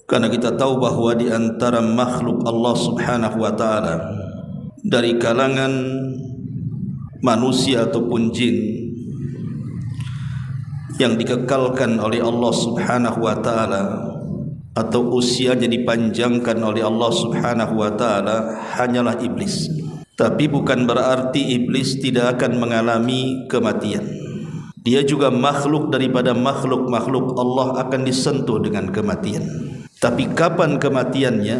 Karena kita tahu bahwa di antara makhluk Allah Subhanahu wa taala dari kalangan manusia ataupun jin yang dikekalkan oleh Allah Subhanahu wa taala atau usianya dipanjangkan oleh Allah Subhanahu wa taala hanyalah iblis. Tapi bukan berarti iblis tidak akan mengalami kematian. Dia juga makhluk daripada makhluk-makhluk Allah akan disentuh dengan kematian. Tapi kapan kematiannya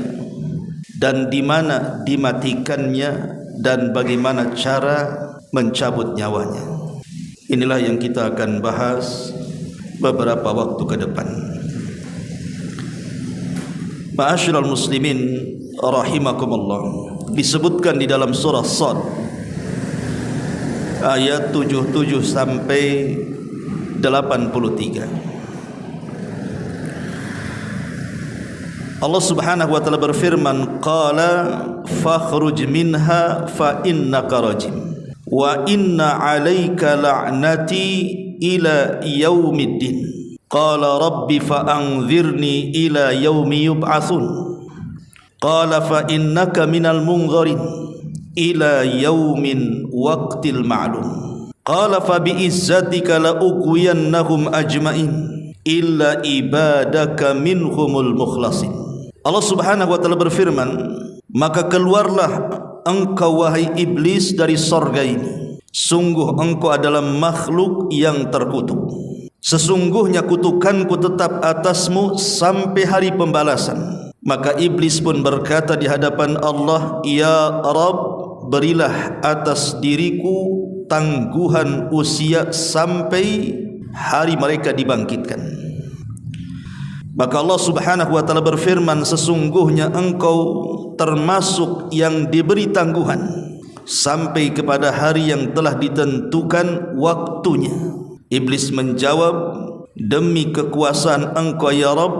dan di mana dimatikannya dan bagaimana cara mencabut nyawanya, inilah yang kita akan bahas beberapa waktu ke depan. Ma'asyiral muslimin rahimakumullah, disebutkan di dalam surah Shad ayat 77 sampai 83. Allah Subhanahu wa taala berfirman, qala fakhruj minha fa innaka rajim wa inna 'alaika la'nati ila yaumiddin. Qala rabbi fa anzirni ila yaumi yub'atsun. Qala fa innaka minal munzirin ila yaumin waqtil ma'lum. Qala fa bi izzatika la ughwiyannahum ajma'in illa ibadaka minhumul mukhlasin. Allah Subhanahu wa taala berfirman, maka keluarlah engkau wahai iblis dari sorga ini. Sungguh engkau adalah makhluk yang terkutuk. Sesungguhnya kutukanku tetap atasmu sampai hari pembalasan. Maka iblis pun berkata di hadapan Allah, ya Rabb, berilah atas diriku tangguhan usia sampai hari mereka dibangkitkan. Maka Allah Subhanahu wa taala berfirman, sesungguhnya engkau termasuk yang diberi tangguhan sampai kepada hari yang telah ditentukan waktunya. Iblis menjawab, demi kekuasaan engkau ya Rabb,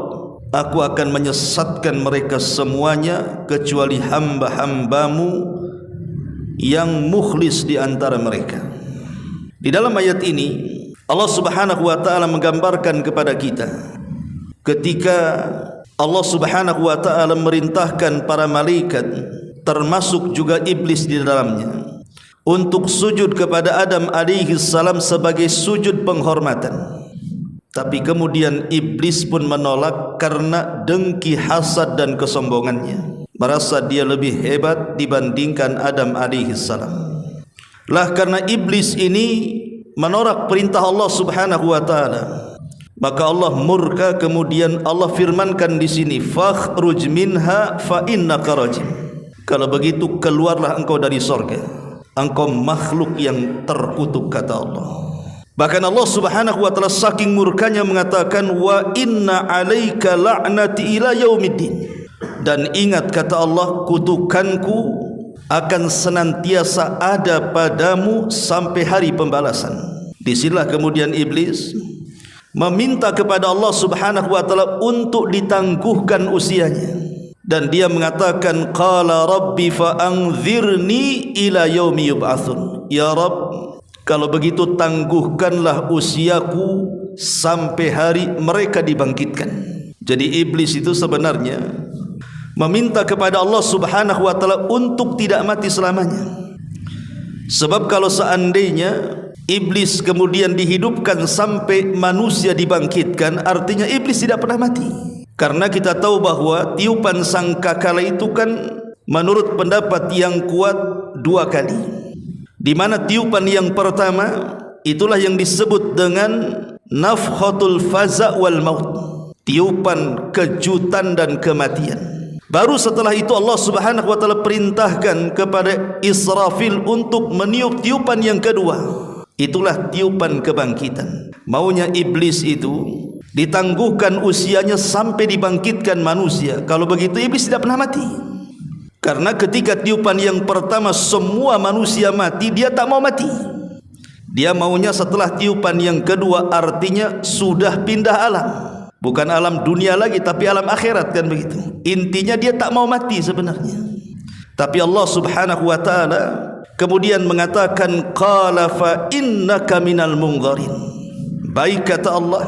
aku akan menyesatkan mereka semuanya kecuali hamba-hambamu yang mukhlis di antara mereka. Di dalam ayat ini Allah Subhanahu wa taala menggambarkan kepada kita ketika Allah Subhanahu wa taala merintahkan para malaikat termasuk juga iblis di dalamnya untuk sujud kepada Adam alaihi salam sebagai sujud penghormatan. Tapi kemudian iblis pun menolak karena dengki, hasad dan kesombongannya, merasa dia lebih hebat dibandingkan Adam alaihi salam. Lah karena iblis ini menolak perintah Allah Subhanahu wa taala, maka Allah murka. Kemudian Allah firmankan di sini, fakhruj minha fa innaka rajim. Kalau begitu keluarlah engkau dari sorga, engkau makhluk yang terkutuk, kata Allah. Bahkan Allah Subhanahu wa taala saking murkanya mengatakan, wa inna 'alaika la'nati ila yaumiddin. Dan ingat, kata Allah, kutukanku akan senantiasa ada padamu sampai hari pembalasan. Disinilah kemudian iblis meminta kepada Allah Subhanahu wa taala untuk ditangguhkan usianya, dan dia mengatakan, qala rabbi fa anzirni ila yaumi yub'atsun. Ya Rabb, kalau begitu tangguhkanlah usiaku sampai hari mereka dibangkitkan. Jadi iblis itu sebenarnya meminta kepada Allah Subhanahu wa taala untuk tidak mati selamanya. Sebab kalau seandainya iblis kemudian dihidupkan sampai manusia dibangkitkan, artinya iblis tidak pernah mati. Karena kita tahu bahwa tiupan sangkakala itu kan menurut pendapat yang kuat 2 kali. Di mana tiupan yang pertama itulah yang disebut dengan nafkhatul faza' wal maut, tiupan kejutan dan kematian. Baru setelah itu Allah Subhanahu wa taala perintahkan kepada Israfil untuk meniup tiupan yang kedua. Itulah tiupan kebangkitan. Maunya iblis itu ditangguhkan usianya sampai dibangkitkan manusia. Kalau begitu iblis tidak pernah mati. Karena ketika tiupan yang pertama semua manusia mati, dia tak mau mati. Dia maunya setelah tiupan yang kedua, artinya sudah pindah alam. Bukan alam dunia lagi, tapi alam akhirat, kan begitu. Intinya dia tak mau mati sebenarnya. Tapi Allah Subhanahu wa taala kemudian mengatakan, qala fa innaka minal munzirin. Baik, kata Allah,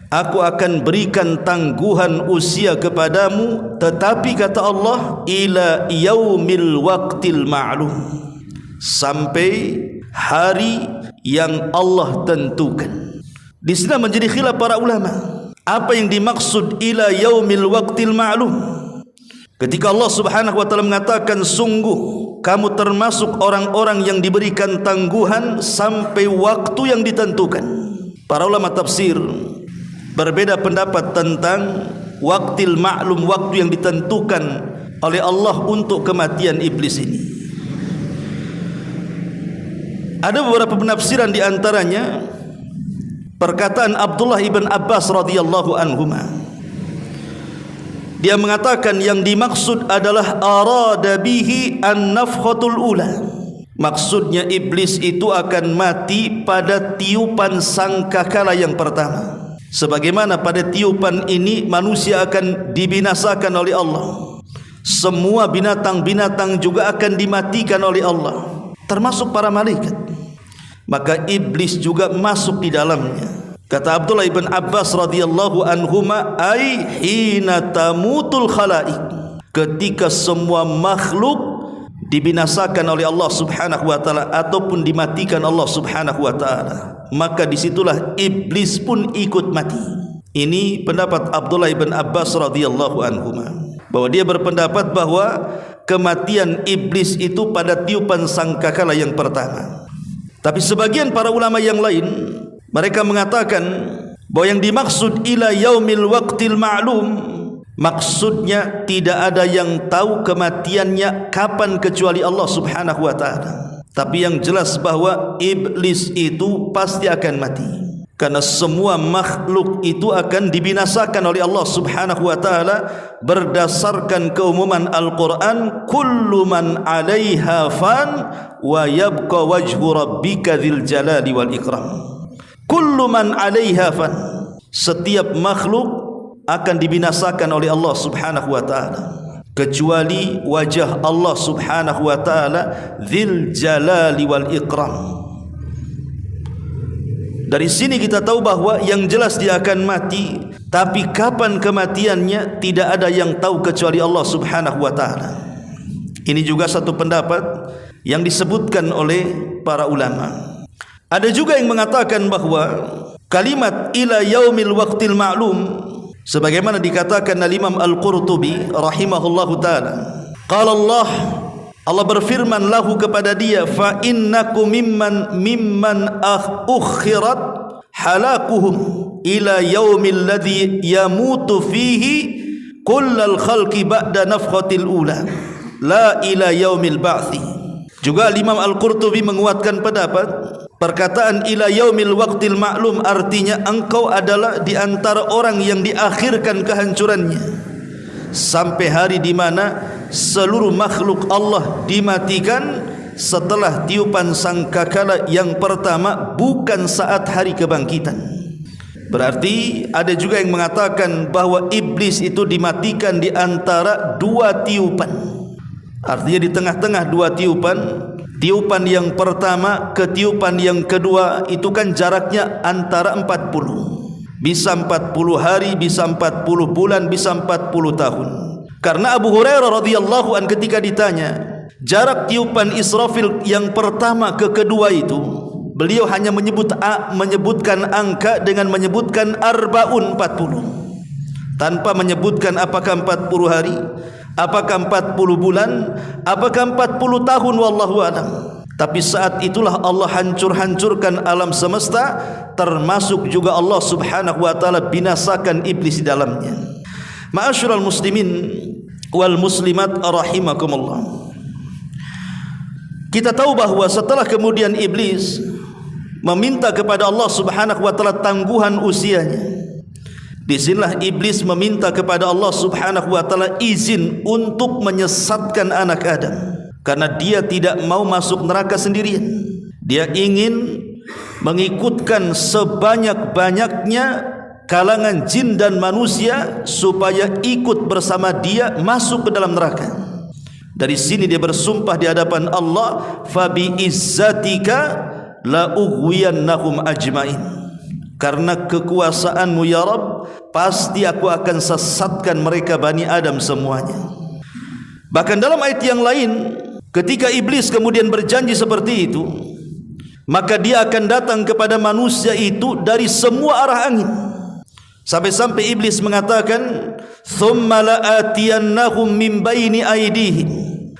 aku akan berikan tangguhan usia kepadamu, tetapi kata Allah, ila yaumil waqtil ma'lum, sampai hari yang Allah tentukan. Di sini menjadi khilaf para ulama, apa yang dimaksud ila yaumil waqtil ma'lum? Ketika Allah Subhanahu wa taala mengatakan, sungguh kamu termasuk orang-orang yang diberikan tangguhan sampai waktu yang ditentukan. Para ulama tafsir berbeda pendapat tentang waqtil ma'lum, waktu yang ditentukan oleh Allah untuk kematian iblis ini. Ada beberapa penafsiran, di antaranya perkataan Abdullah ibn Abbas radhiyallahu anhuma. Dia mengatakan yang dimaksud adalah arada bihi an-nafkhatul ula. Maksudnya iblis itu akan mati pada tiupan sangkakala yang pertama. Sebagaimana pada tiupan ini manusia akan dibinasakan oleh Allah. Semua binatang-binatang juga akan dimatikan oleh Allah, termasuk para malaikat. Maka iblis juga masuk di dalamnya. Kata Abdullah ibn Abbas radhiyallahu anhuma, ai hina tamutul khalaik, ketika semua makhluk dibinasakan oleh Allah Subhanahu wa taala ataupun dimatikan Allah Subhanahu wa taala, maka disitulah iblis pun ikut mati. Ini pendapat Abdullah ibn Abbas radhiyallahu anhuma, bahwa dia berpendapat bahwa kematian iblis itu pada tiupan sangkakala yang pertama. Tapi sebagian para ulama yang lain, mereka mengatakan bahwa yang dimaksud ila yaumil waqtil ma'lum, maksudnya tidak ada yang tahu kematiannya kapan kecuali Allah Subhanahu wa taala. Tapi yang jelas bahwa iblis itu pasti akan mati, karena semua makhluk itu akan dibinasakan oleh Allah Subhanahu wa taala berdasarkan keumuman Al-Qur'an, kullu man 'alaiha fan wa yabqa wajhu rabbika dzil jalali wal ikram. Kullu man 'alaiha fan, setiap makhluk akan dibinasakan oleh Allah Subhanahu wa taala kecuali wajah Allah Subhanahu wa taala dzil jalali wal ikram. Dari sini kita tahu bahwa yang jelas dia akan mati, tapi kapan kematiannya tidak ada yang tahu kecuali Allah Subhanahu wa taala. Ini juga satu pendapat yang disebutkan oleh para ulama. Ada juga yang mengatakan bahwa kalimat ila yaumil waqtil ma'lum, sebagaimana dikatakan oleh Imam Al-Qurtubi rahimahullahu taala, qala Allah berfirman lahu kepada dia, fa innakum mimman ukhirat halakuhum ila yaumil ladzi yamutu fihi kullal khalqi ba'da nafkhatil ula la ila yaumil ba'thi. Juga Imam Al-Qurtubi menguatkan pendapat perkataan ila yaumil waqtil ma'lum, artinya engkau adalah di antara orang yang diakhirkan kehancurannya sampai hari di mana seluruh makhluk Allah dimatikan setelah tiupan sangkakala yang pertama, bukan saat hari kebangkitan. Berarti ada juga yang mengatakan bahwa iblis itu dimatikan di antara dua tiupan. Artinya di tengah-tengah dua tiupan, tiupan yang pertama ke tiupan yang kedua itu kan jaraknya antara 40. Bisa 40 hari, bisa 40 bulan, bisa 40 tahun. Karena Abu Hurairah radhiyallahu an ketika ditanya jarak tiupan Israfil yang pertama ke kedua itu, beliau hanya menyebutkan angka dengan menyebutkan arbaun 40, tanpa menyebutkan apakah 40 hari, apakah 40 bulan, apakah 40 tahun, wallahu a'lam. Tapi saat itulah Allah hancurkan alam semesta, termasuk juga Allah Subhanahu wa taala binasakan iblis di dalamnya. Ma'asyiral muslimin wal muslimat rahimakumullah. Kita tahu bahwa setelah kemudian iblis meminta kepada Allah Subhanahu wa taala tangguhan usianya, disinilah iblis meminta kepada Allah Subhanahu wa taala izin untuk menyesatkan anak Adam, karena dia tidak mau masuk neraka sendirian. Dia ingin mengikutkan sebanyak-banyaknya kalangan jin dan manusia supaya ikut bersama dia masuk ke dalam neraka. Dari sini dia bersumpah di hadapan Allah, fa bi izzatika la ughwiyannahum ajmain. karena kekuasaanmu ya Rabb, pasti aku akan sesatkan mereka Bani Adam semuanya. Bahkan dalam ayat yang lain, ketika iblis kemudian berjanji seperti itu, maka dia akan datang kepada manusia itu dari semua arah angin. Sampai-sampai iblis mengatakan, "Tsumma la'atiyannahum min baini aydihim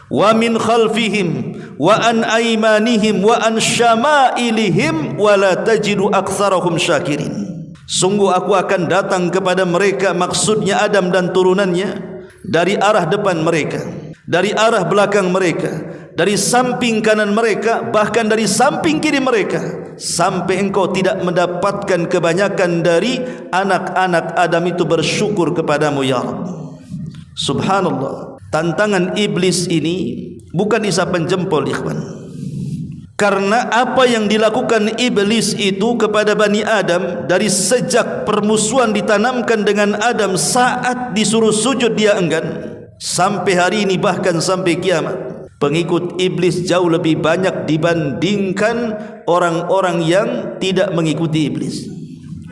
wa min khalfihim wa an aymanihim wa an syama'ilihim wa la tajidu aktsarahum syakirin." Sungguh aku akan datang kepada mereka, maksudnya Adam dan turunannya, dari arah depan mereka, dari arah belakang mereka, dari samping kanan mereka, bahkan dari samping kiri mereka, sampai engkau tidak mendapatkan kebanyakan dari anak-anak Adam itu bersyukur kepadamu ya Rabb. Subhanallah, tantangan iblis ini bukan isapan jempol ikhwan. Karena apa yang dilakukan iblis itu kepada Bani Adam, dari sejak permusuhan ditanamkan dengan Adam saat disuruh sujud dia enggan, sampai hari ini bahkan sampai kiamat, pengikut iblis jauh lebih banyak dibandingkan orang-orang yang tidak mengikuti iblis.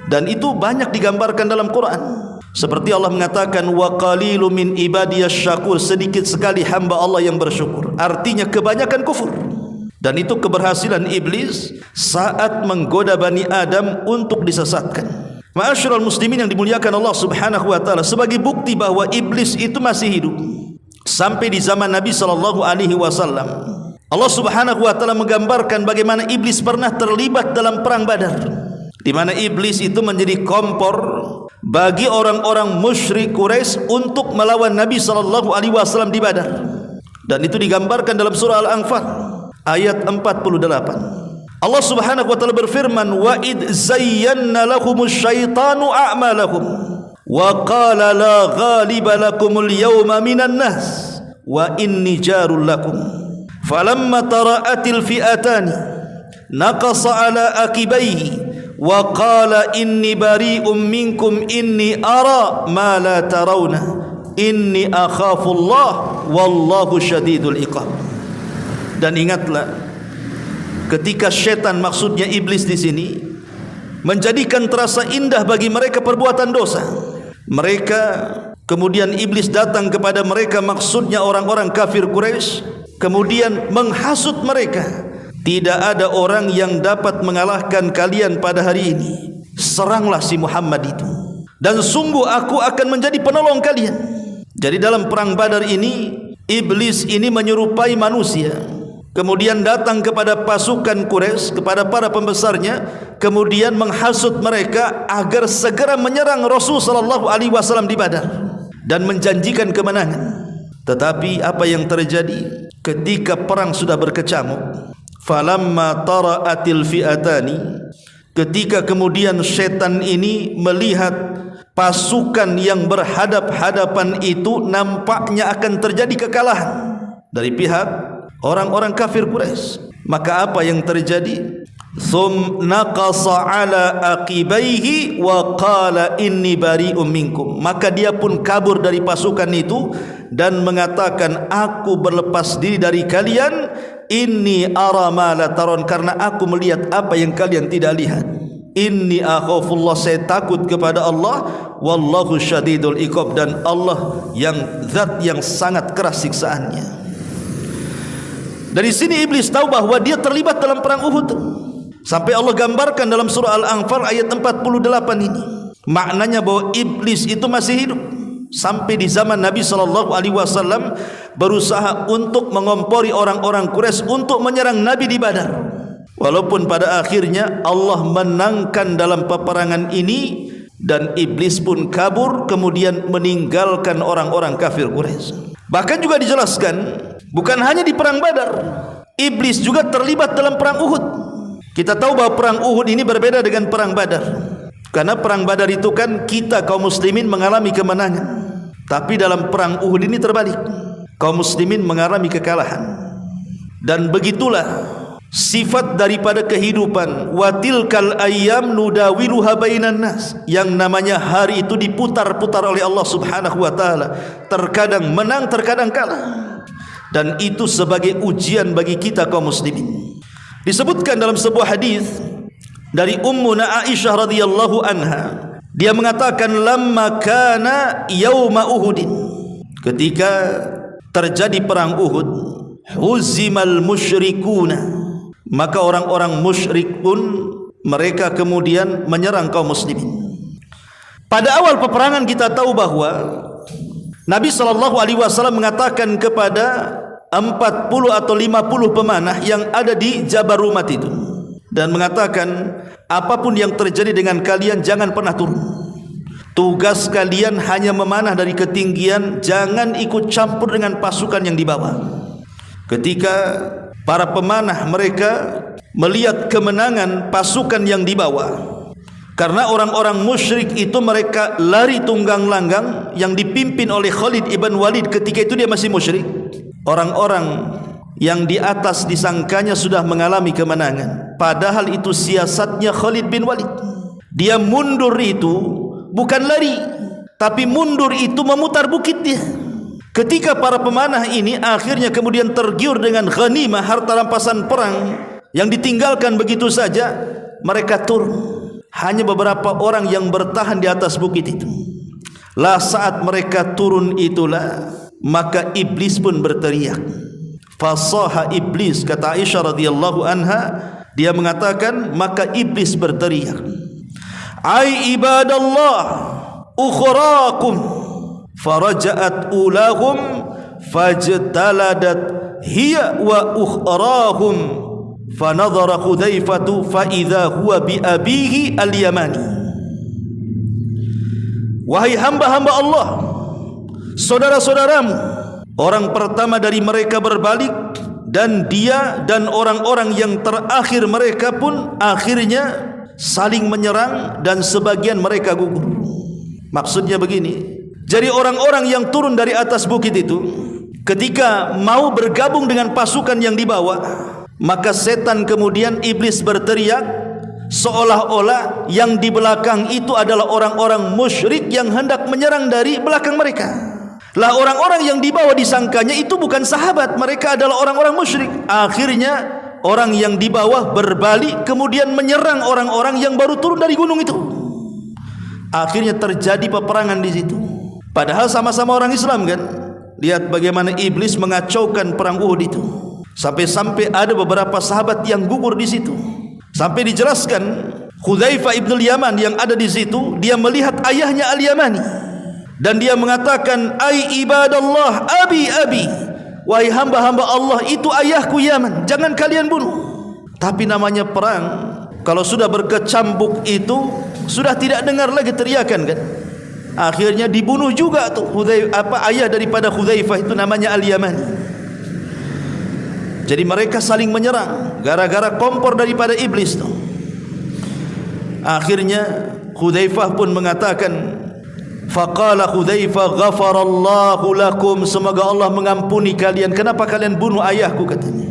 Dan itu banyak digambarkan dalam Quran. Seperti Allah mengatakan, wa qalilu min ibadiyasy syakur, sedikit sekali hamba Allah yang bersyukur. Artinya kebanyakan kufur. Dan itu keberhasilan iblis saat menggoda Bani Adam untuk disesatkan. Ma'asyiral muslimin yang dimuliakan Allah Subhanahu wa taala, sebagai bukti bahwa iblis itu masih hidup sampai di zaman Nabi sallallahu alaihi wasallam, Allah Subhanahu wa taala menggambarkan bagaimana iblis pernah terlibat dalam perang Badar, di mana iblis itu menjadi kompor bagi orang-orang musyrik Quraisy untuk melawan Nabi sallallahu alaihi wasallam di Badar. Dan itu digambarkan dalam surah Al-Anfal ayat 48. Allah Subhanahu wa taala berfirman, wa id zayyana lahumusy syaitanu a'malahum wa qala la ghaliba lakumul yawma minan nas wa inni jarul lakum falamma tara'atil fi'atani naqasa ala akibaihi wa qala inni bari'um minkum inni ara ma la tarawna inni akhafullah wallahu syadidul iqab. Dan ingatlah, ketika syaitan, maksudnya iblis di sini, menjadikan terasa indah bagi mereka perbuatan dosa, mereka kemudian iblis datang kepada mereka, maksudnya orang-orang kafir Quraisy, kemudian menghasut mereka. Tidak ada orang yang dapat mengalahkan kalian pada hari ini. Seranglah si Muhammad itu, dan sungguh aku akan menjadi penolong kalian. Jadi dalam perang Badar ini, iblis ini menyerupai manusia, kemudian datang kepada pasukan Quraisy, kepada para pembesarnya, kemudian menghasut mereka agar segera menyerang Rasul sallallahu alaihi wasallam di Badar dan menjanjikan kemenangan. Tetapi apa yang terjadi ketika perang sudah berkecamuk? Falamma tara'atil fi'atani, ketika kemudian setan ini melihat pasukan yang berhadap-hadapan itu nampaknya akan terjadi kekalahan dari pihak orang-orang kafir Quraisy, maka apa yang terjadi? Naqasa ala aqibaihi wa qala inni bari'um minkum, maka dia pun kabur dari pasukan itu dan mengatakan, aku berlepas diri dari kalian, inni ara ma la taron, karena aku melihat apa yang kalian tidak lihat. Inni akhafullah, saya takut kepada Allah, wallahu syadidul iqab, dan Allah yang zat yang sangat keras siksaannya. Dari sini iblis tahu bahwa dia terlibat dalam perang Uhud, sampai Allah gambarkan dalam surah Al-Anfal ayat 48 ini. Maknanya bahwa iblis itu masih hidup sampai di zaman Nabi SAW berusaha untuk mengompori orang-orang Quraisy untuk menyerang Nabi di Badar. Walaupun pada akhirnya Allah menangkan dalam peperangan ini, dan iblis pun kabur kemudian meninggalkan orang-orang kafir Quraisy. Bahkan juga dijelaskan, bukan hanya di perang Badar, iblis juga terlibat dalam perang Uhud. Kita tahu bahwa perang Uhud ini berbeda dengan perang Badar, karena perang Badar itu kan kita kaum muslimin mengalami kemenangan, tapi dalam perang Uhud ini terbalik, kaum muslimin mengalami kekalahan. Dan begitulah sifat daripada kehidupan. Wa tilkal ayyam nudawiluha bainan nas, yang namanya hari itu diputar-putar oleh Allah Subhanahu wa taala, terkadang menang, terkadang kalah. Dan itu sebagai ujian bagi kita kaum muslimin. Disebutkan dalam sebuah hadis, dari Ummuna Aisyah radhiyallahu anha. Dia mengatakan lamma kana yauma Uhudin, ketika terjadi perang Uhud, huzimal musyrikuna, maka orang-orang musyrik pun mereka kemudian menyerang kaum muslimin. Pada awal peperangan kita tahu bahwa Nabi SAW mengatakan kepada 40 atau 50 pemanah yang ada di Jabal Rumat itu, dan mengatakan apapun yang terjadi dengan kalian jangan pernah turun. Tugas kalian hanya memanah dari ketinggian, jangan ikut campur dengan pasukan yang di bawah. Ketika para pemanah mereka melihat kemenangan pasukan yang di bawah, karena orang-orang musyrik itu mereka lari tunggang langgang yang dipimpin oleh Khalid ibn Walid, ketika itu dia masih musyrik. Orang-orang yang di atas disangkanya sudah mengalami kemenangan, padahal itu siasatnya Khalid bin Walid. Dia mundur itu bukan lari, tapi mundur itu memutar bukit dia. Ketika para pemanah ini akhirnya kemudian tergiur dengan ghanimah, harta rampasan perang yang ditinggalkan begitu saja, mereka turun. Hanya beberapa orang yang bertahan di atas bukit itu. Lah saat mereka turun itulah maka iblis pun berteriak. Fasaha iblis, kata Aisyah radhiyallahu anha, dia mengatakan maka iblis berteriak, ai ibadallah ukhrakum, faraja'at ulahum fajtaladat hiya wa ukhrahum, fanadhara Hudzaifatu fa idza huwa bi abihi al-Yamani. Wahai hamba-hamba Allah, saudara-saudaramu, orang pertama dari mereka berbalik, dan dia dan orang-orang yang terakhir mereka pun akhirnya saling menyerang dan sebagian mereka gugur. Maksudnya begini, jadi orang-orang yang turun dari atas bukit itu ketika mau bergabung dengan pasukan yang di bawah, maka setan kemudian iblis berteriak seolah-olah yang di belakang itu adalah orang-orang musyrik yang hendak menyerang dari belakang mereka. Lah orang-orang yang di bawah disangkanya itu bukan sahabat, mereka adalah orang-orang musyrik. Akhirnya orang yang di bawah berbalik kemudian menyerang orang-orang yang baru turun dari gunung itu. Akhirnya terjadi peperangan di situ. Padahal sama-sama orang Islam kan. Lihat bagaimana iblis mengacaukan perang Uhud itu. Sampai-sampai ada beberapa sahabat yang gugur di situ. Sampai dijelaskan Hudzaifah ibn al-Yaman yang ada di situ, dia melihat ayahnya Al-Yamani. Dan dia mengatakan, ai ibadallah abi, wahai hamba-hamba Allah, itu ayahku Yaman, jangan kalian bunuh. Tapi namanya perang, kalau sudah berkecambuk itu sudah tidak dengar lagi teriakan kan. Akhirnya dibunuh juga tuh ayah daripada Hudzaifah itu, namanya Al-Yamani. Jadi mereka saling menyerang gara-gara kompor daripada iblis tuh. Akhirnya Hudzaifah pun mengatakan, faqala Hudzaifah ghafarallahu lakum, semoga Allah mengampuni kalian, kenapa kalian bunuh ayahku, katanya.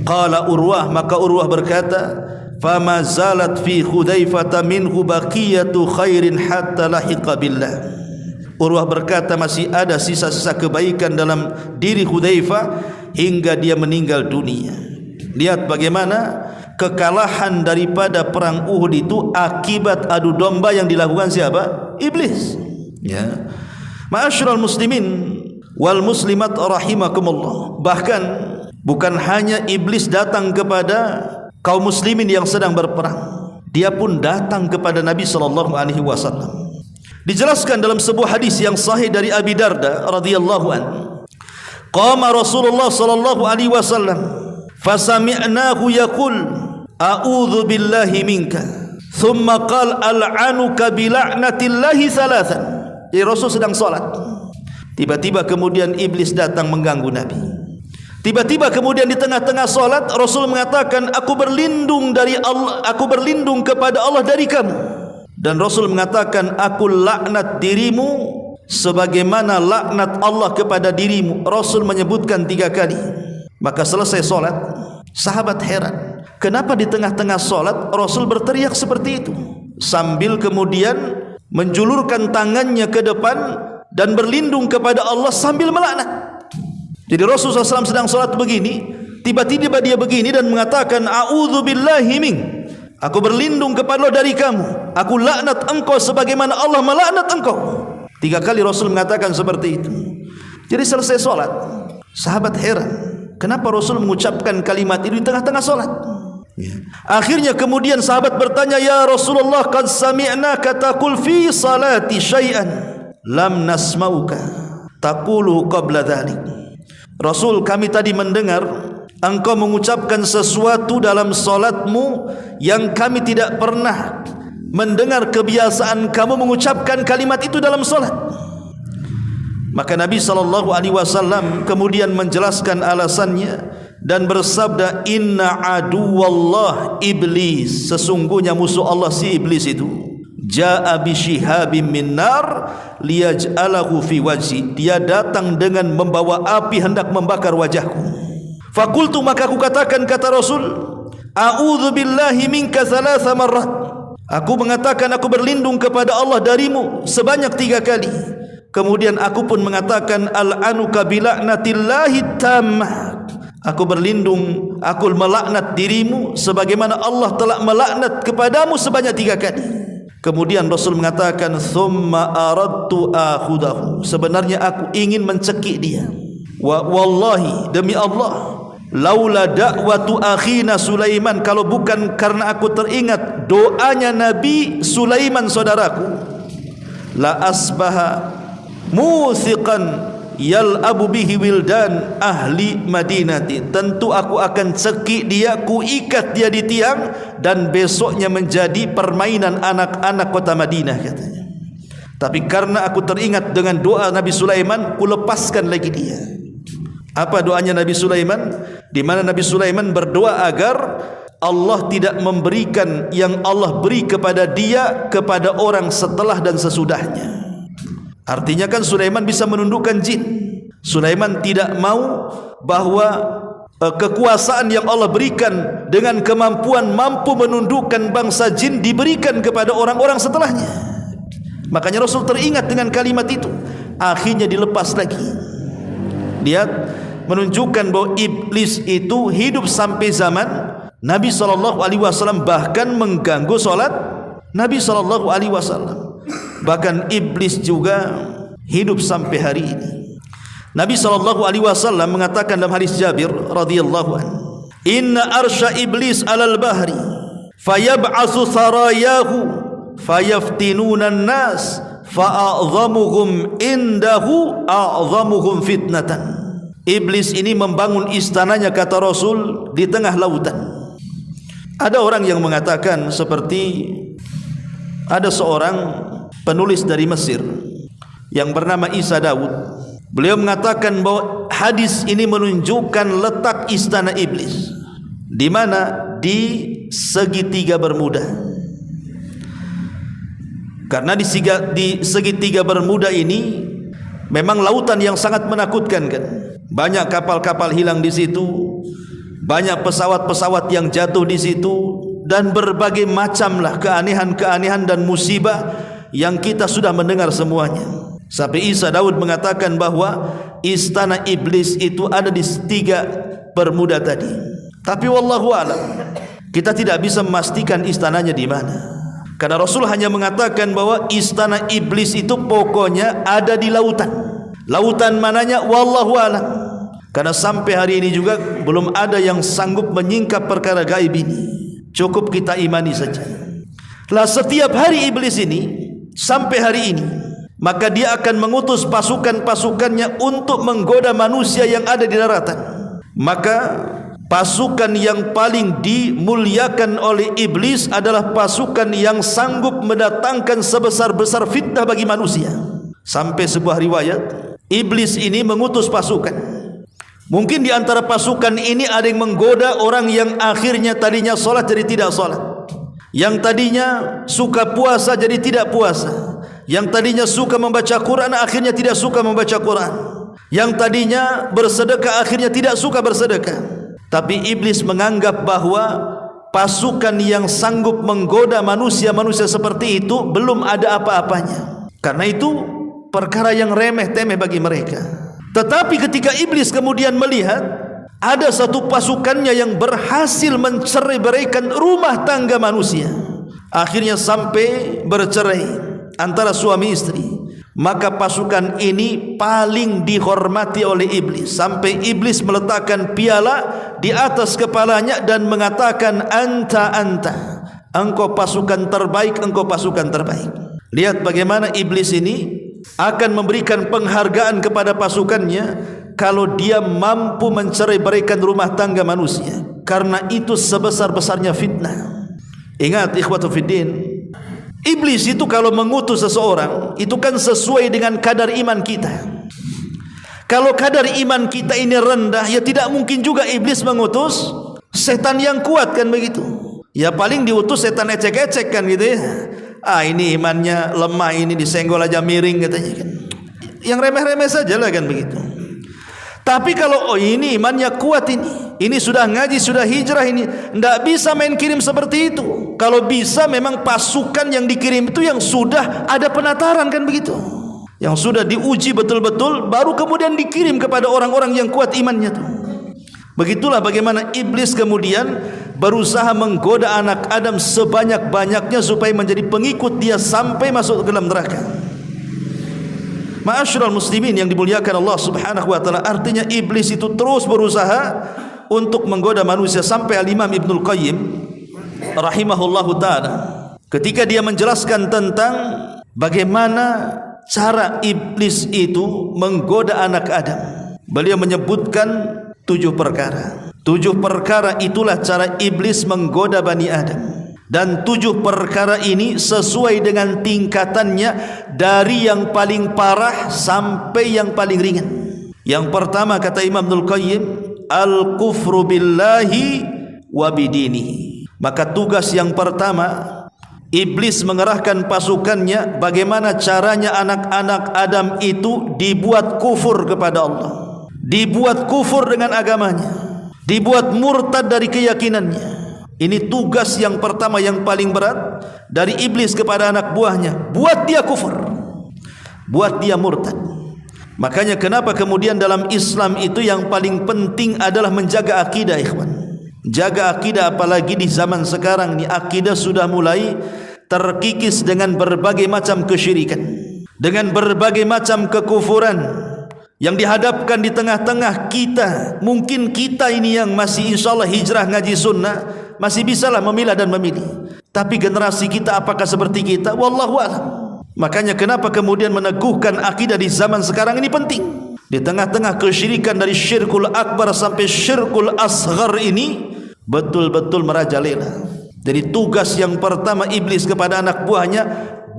Qala Urwah, maka Urwah berkata, fama zalat fi Hudzaifah minhu baqiyatu khairin hatta lahiqa billah. Urwah berkata masih ada sisa-sisa kebaikan dalam diri Hudzaifah hingga dia meninggal dunia. Lihat bagaimana kekalahan daripada perang Uhud itu akibat adu domba yang dilakukan siapa? Iblis. Ya. Ma'asyiral muslimin wal muslimat rahimakumullah. Bahkan bukan hanya iblis datang kepada kaum muslimin yang sedang berperang, dia pun datang kepada Nabi sallallahu alaihi wasallam. Dijelaskan dalam sebuah hadis yang sahih dari Abi Darda radhiyallahu anhu, qama Rasulullah sallallahu alaihi wasallam fasami'nahu yaqul a'udzu billahi minka, thumma qala al'anuka bi la'natillahi thalathan. Jadi Rasul sedang salat, tiba-tiba kemudian iblis datang mengganggu Nabi. Tiba-tiba kemudian di tengah-tengah salat Rasul mengatakan, aku berlindung dari Allah, aku berlindung kepada Allah dari kamu. Dan Rasul mengatakan, aku laknat dirimu sebagaimana laknat Allah kepada dirimu. Rasul menyebutkan 3 kali. Maka selesai solat, sahabat heran, kenapa di tengah-tengah solat Rasul berteriak seperti itu, sambil kemudian menjulurkan tangannya ke depan dan berlindung kepada Allah sambil melaknat. Jadi Rasulullah SAW sedang solat begini, tiba-tiba dia begini dan mengatakan a'udzu billahi mink, Aku berlindung kepada Allah dari kamu. Aku laknat engkau sebagaimana Allah melaknat engkau. 3 kali Rasul mengatakan seperti itu. Jadi selesai solat, sahabat heran, kenapa Rasul mengucapkan kalimat itu di tengah-tengah solat? Akhirnya kemudian sahabat bertanya, ya Rasulullah, qad sami'naka taqul fi salati syai'an lam nasma'uka taqulu qabla dhalik. Rasul, kami tadi mendengar engkau mengucapkan sesuatu dalam solatmu yang kami tidak pernah mendengar kebiasaan kamu mengucapkan kalimat itu dalam solat. Maka Nabi SAW kemudian menjelaskan alasannya dan bersabda, inna aduwallah iblis, sesungguhnya musuh Allah si iblis itu, ja'a bisyihabim min nar liyaj'alahu fi wajhi, dia datang dengan membawa api hendak membakar wajahku. Fakultu, maka aku katakan, kata Rasul, a'udzu billahi minka 3 marrat, aku mengatakan aku berlindung kepada Allah darimu sebanyak 3 kali. Kemudian aku pun mengatakan, al'anuka bila'natillahi tammah, aku berlindung, aku melaknat dirimu sebagaimana Allah telah melaknat kepadamu sebanyak 3 kali. Kemudian Rasul mengatakan, thumma aradtu akhudahu, sebenarnya aku ingin mencekik dia. Wa wallahi, demi Allah, laula da'watu akhina Sulaiman, kalau bukan karena aku teringat doanya Nabi Sulaiman saudaraku, la asbaha musiqan yal'abu bihi wildan ahli Madinati, tentu aku akan cekik dia, ku ikat dia di tiang, dan besoknya menjadi permainan anak-anak kota Madinah, katanya. Tapi karena aku teringat dengan doa Nabi Sulaiman, ku lepaskan lagi dia. Apa doanya Nabi Sulaiman? Di mana Nabi Sulaiman berdoa agar Allah tidak memberikan yang Allah beri kepada dia kepada orang setelah dan sesudahnya. Artinya kan Sulaiman bisa menundukkan jin. Sulaiman tidak mau bahwa kekuasaan yang Allah berikan dengan kemampuan mampu menundukkan bangsa jin diberikan kepada orang-orang setelahnya. Makanya Rasul teringat dengan kalimat itu, akhirnya dilepas lagi. Lihat, menunjukkan bahwa iblis itu hidup sampai zaman Nabi SAW, bahkan mengganggu solat Nabi SAW. Bahkan iblis juga hidup sampai hari ini. Nabi SAW mengatakan dalam hadis Jabir radhiyallahu anhu, inna arsya iblis alal bahri fayab'atsu sarayahu fayaftinuna an-nas fa'adhamuhum indahu a'dhamuhum fitnatan. Iblis ini membangun istananya, kata Rasul, di tengah lautan. Ada orang yang mengatakan seperti ada seorang penulis dari Mesir yang bernama Isa Daud. Beliau mengatakan bahwa hadis ini menunjukkan letak istana iblis di mana? Di segitiga Bermuda. Karena di segitiga Bermuda ini memang lautan yang sangat menakutkan kan. Banyak kapal-kapal hilang di situ, banyak pesawat-pesawat yang jatuh di situ, dan berbagai macamlah keanehan-keanehan dan musibah yang kita sudah mendengar semuanya. Sampai Isa Daud mengatakan bahwa istana iblis itu ada di 3 Bermuda tadi. Tapi wallahu alam, kita tidak bisa memastikan istananya di mana. Karena Rasul hanya mengatakan bahwa istana iblis itu pokoknya ada di lautan. Lautan mananya wallahu alam. Karena sampai hari ini juga belum ada yang sanggup menyingkap perkara gaib ini. Cukup kita imani saja. Lah setiap hari iblis ini sampai hari ini, maka dia akan mengutus pasukan-pasukannya untuk menggoda manusia yang ada di daratan. Maka pasukan yang paling dimuliakan oleh iblis adalah pasukan yang sanggup mendatangkan sebesar-besar fitnah bagi manusia. Sampai sebuah riwayat, iblis ini mengutus pasukan. Mungkin di antara pasukan ini ada yang menggoda orang yang akhirnya tadinya sholat jadi tidak sholat, yang tadinya suka puasa jadi tidak puasa, yang tadinya suka membaca Quran akhirnya tidak suka membaca Quran, yang tadinya bersedekah akhirnya tidak suka bersedekah. Tapi iblis menganggap bahwa pasukan yang sanggup menggoda manusia-manusia seperti itu belum ada apa-apanya. Karena itu perkara yang remeh-temeh bagi mereka. Tetapi ketika iblis kemudian melihat Ada satu pasukannya yang berhasil mencerai-beraikan rumah tangga manusia. Akhirnya sampai bercerai antara suami istri. Maka pasukan ini paling dihormati oleh iblis, sampai iblis meletakkan piala di atas kepalanya dan mengatakan, anta, engkau pasukan terbaik, engkau pasukan terbaik. Lihat bagaimana iblis ini akan memberikan penghargaan kepada pasukannya kalau dia mampu mencerai-beraikan rumah tangga manusia. Karena itu sebesar-besarnya fitnah. Ingat ikhwatu fiddin, iblis itu kalau mengutus seseorang itu kan sesuai dengan kadar iman kita. Kalau kadar iman kita ini rendah, ya tidak mungkin juga iblis mengutus setan yang kuat, kan begitu. Ya paling diutus setan ecek-ecek kan gitu ya. Ini imannya lemah, ini disenggol aja miring katanya kan. Yang remeh-remeh saja lah kan begitu. Tapi kalau ini imannya kuat, ini sudah ngaji, sudah hijrah, ini tidak bisa main kirim seperti itu. Kalau bisa memang pasukan yang dikirim itu yang sudah ada penataran, kan begitu, yang sudah diuji betul-betul, baru kemudian dikirim kepada orang-orang yang kuat imannya tuh. Begitulah bagaimana iblis kemudian berusaha menggoda anak Adam sebanyak-banyaknya supaya menjadi pengikut dia sampai masuk ke dalam neraka. Ma'asyiral muslimin yang dimuliakan Allah Subhanahu wa taala, artinya iblis itu terus berusaha untuk menggoda manusia sampai Al-Imam Ibnul Qayyim rahimahullahu taala ketika dia menjelaskan tentang bagaimana cara iblis itu menggoda anak Adam, beliau menyebutkan 7 perkara. 7 perkara itulah cara iblis menggoda Bani Adam. Dan 7 perkara ini sesuai dengan tingkatannya, dari yang paling parah sampai yang paling ringan. Yang pertama kata Imam Ibnul Qayyim, al-kufru billahi wa bidinihi. Maka tugas yang pertama, iblis mengerahkan pasukannya bagaimana caranya anak-anak Adam itu dibuat kufur kepada Allah, dibuat kufur dengan agamanya, dibuat murtad dari keyakinannya. Ini tugas yang pertama yang paling berat dari iblis kepada anak buahnya, buat dia kufur, buat dia murtad. Makanya kenapa kemudian dalam Islam itu yang paling penting adalah menjaga akidah, ikhwan. Jaga akidah, apalagi di zaman sekarang ini akidah sudah mulai terkikis dengan berbagai macam kesyirikan, dengan berbagai macam kekufuran yang dihadapkan di tengah-tengah kita. Mungkin kita ini yang masih insyaallah hijrah ngaji sunnah masih bisalah memilah dan memilih, tapi generasi kita apakah seperti kita? Wallahu a'lam. Makanya kenapa kemudian meneguhkan akidah di zaman sekarang ini penting. Di tengah-tengah kesyirikan dari syirkul akbar sampai syirkul asghar ini betul-betul merajalela. Jadi tugas yang pertama iblis kepada anak buahnya,